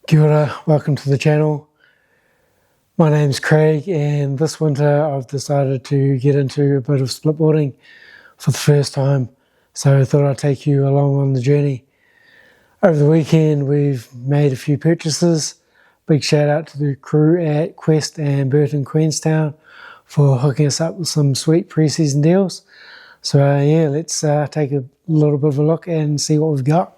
Kia ora, welcome to the channel. My name's Craig, and this winter I've decided to get into a bit of splitboarding for the first time, so I thought I'd take you along on the journey. Over the weekend we've made a few purchases. Big shout out to the crew at Quest and Burton, Queenstown for hooking us up with some sweet pre-season deals. So yeah, let's take a little bit of a look and see what we've got.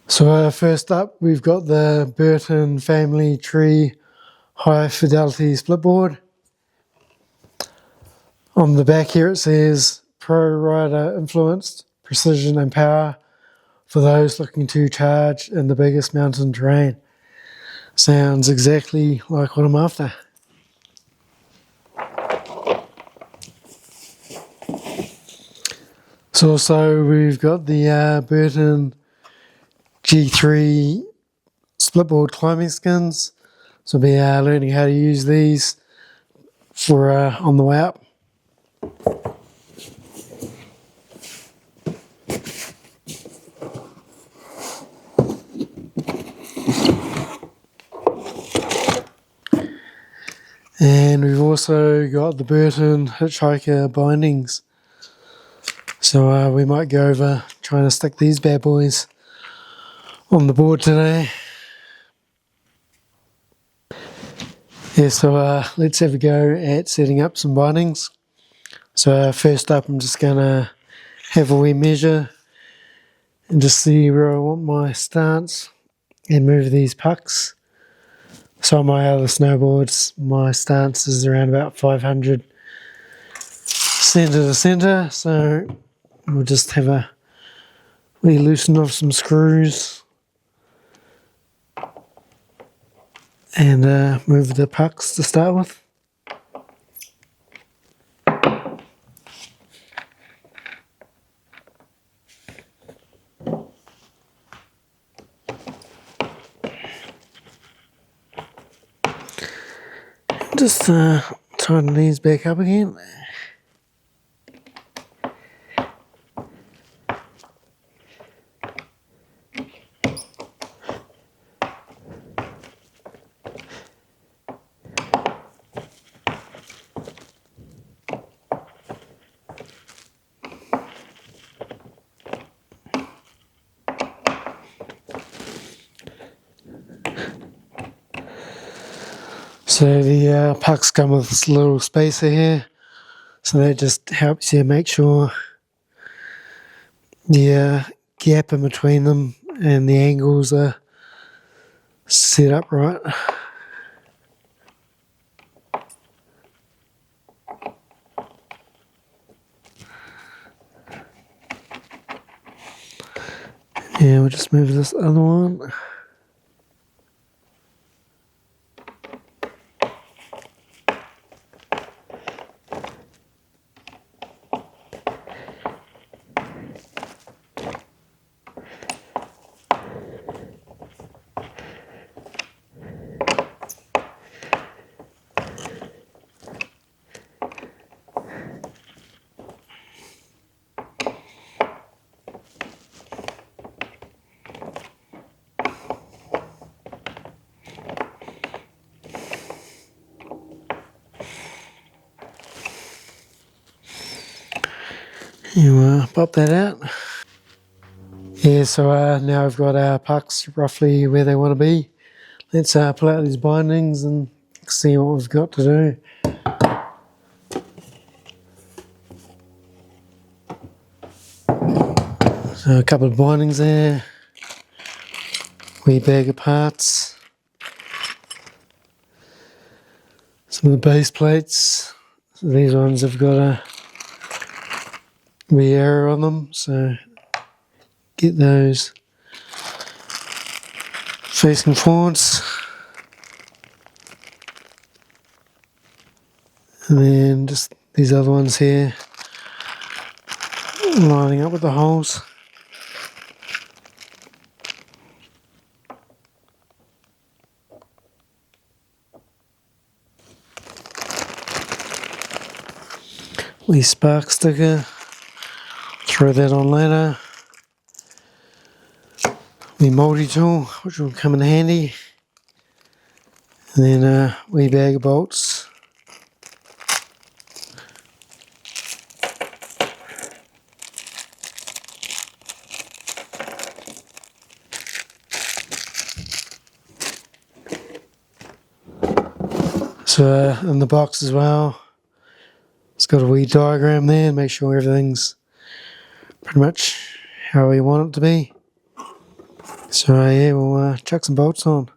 So first up, we've got the Burton Family Tree High Fidelity Splitboard. On the back here it says Pro Rider Influenced Precision and Power for those looking to charge in the biggest mountain terrain. Sounds exactly like what I'm after. So also we've got the Burton G3 Splitboard climbing skins. So we'll be learning how to use these for on the way up. And we've also got the Burton Hitchhiker bindings. So we might go over trying to stick these bad boys on the board today. Yeah, so let's have a go at setting up some bindings. So first up I'm just going to have a wee measure and just see where I want my stance and move these pucks. So on my other snowboards, my stance is around about 500 centre to centre, so we'll just have a wee loosen off some screws and move the pucks to start with. Just tighten these back up again. So the pucks come with this little spacer here, so that just helps you make sure the gap in between them and the angles are set up right. Yeah, we'll just move this other one. You pop that out. Yeah, so now I've got our pucks roughly where they want to be. Let's pull out these bindings and see what we've got to do. So a couple of bindings there, wee bag of parts, some of the base plates. So these ones have got a wee arrow on them, so get those facing forwards. And then just these other ones here, lining up with the holes. wee spark sticker, throw that on later. Wee multi-tool, which will come in handy. And then a wee bag of bolts. So in the box as well, it's got a wee diagram there, make sure everything's pretty much how we want it to be. So yeah, we'll chuck some bolts on.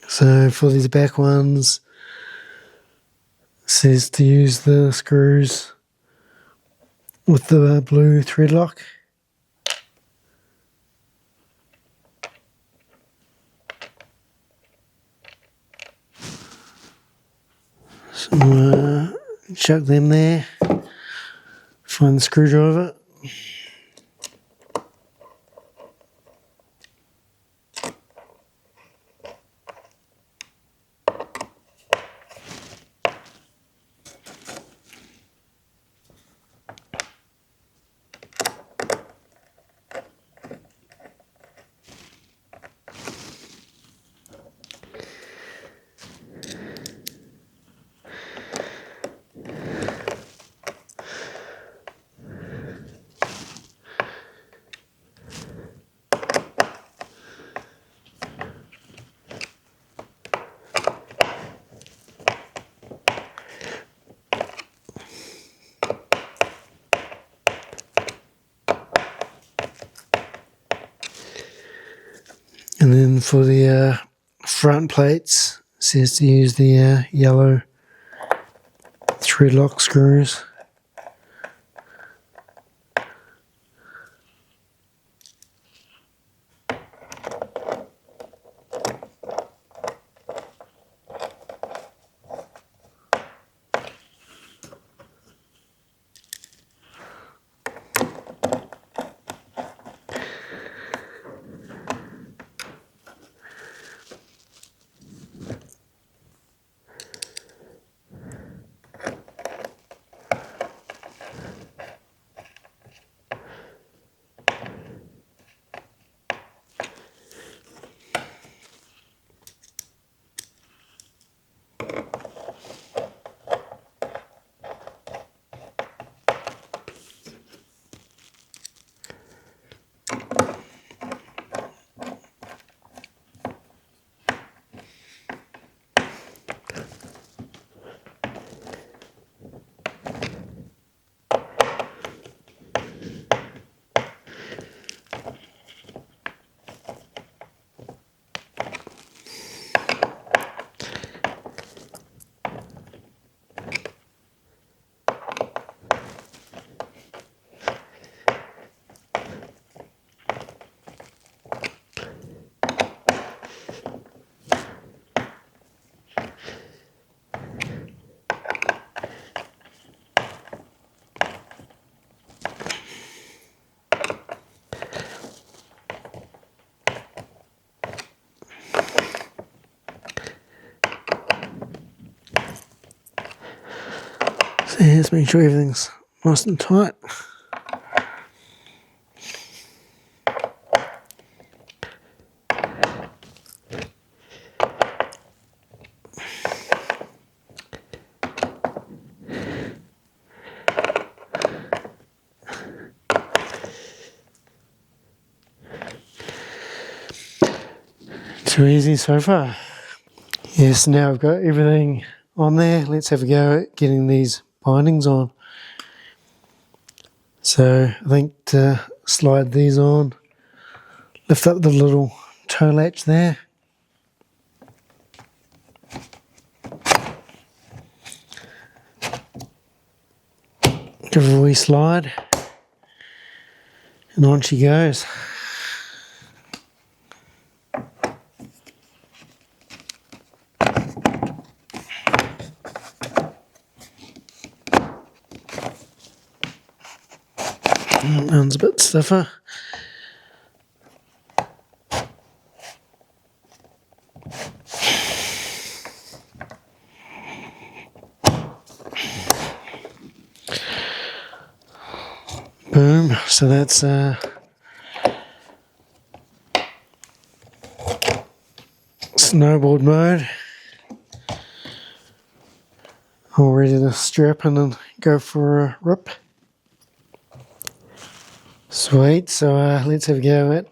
So for these back ones, it says to use the screws with the blue thread lock. So chuck them there, find the screwdriver. And then for the front plates, it says to use the yellow thread lock screws. So let's make sure everything's nice and tight. Too easy so far. Yes, now I've got everything on there. Let's have a go at getting these bindings on. So I think to slide these on, lift up the little toe latch there. Give her a wee slide, and on she goes. That one's a bit stiffer. Boom. So that's snowboard mode. All ready to strap in and go for a rip. Sweet. So let's have a go at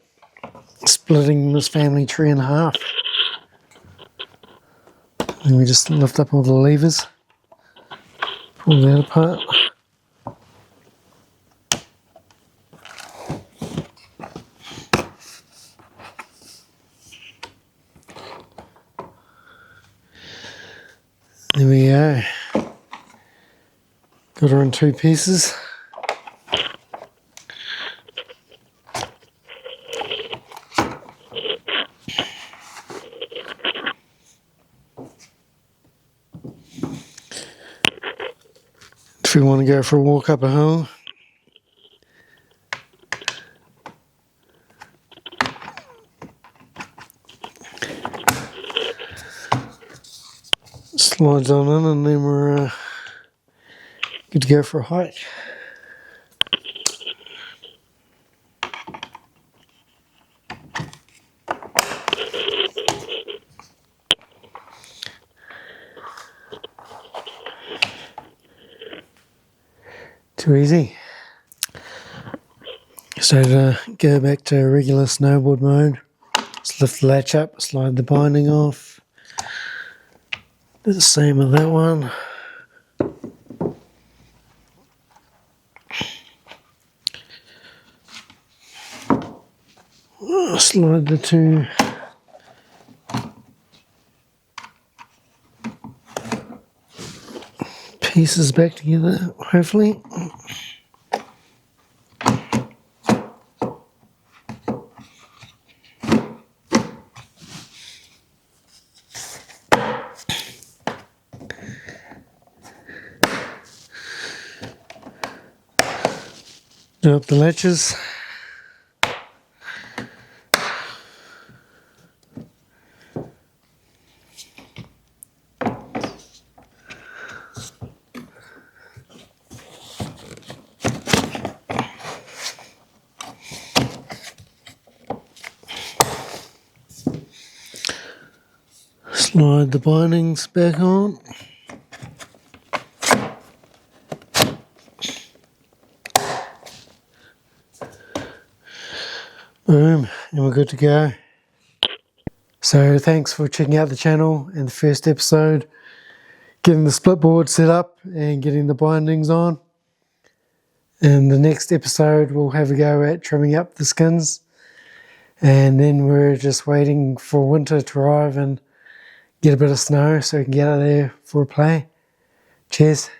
splitting this family tree in half. And we just lift up all the levers, pull that apart. There we go. Got her in two pieces. If we want to go for a walk up a hill, slides on in, and then we're good to go for a hike. Too easy. So to go back to regular snowboard mode, just lift the latch up, slide the binding off. Do the same with that one. Slide the two pieces back together, hopefully. Do up the latches. Slide the bindings back on. Boom, and we're good to go. So thanks for checking out the channel and the first episode, getting the split board set up and getting the bindings on. In the next episode we'll have a go at trimming up the skins, and then we're just waiting for winter to arrive and get a bit of snow so we can get out there for a play. Cheers.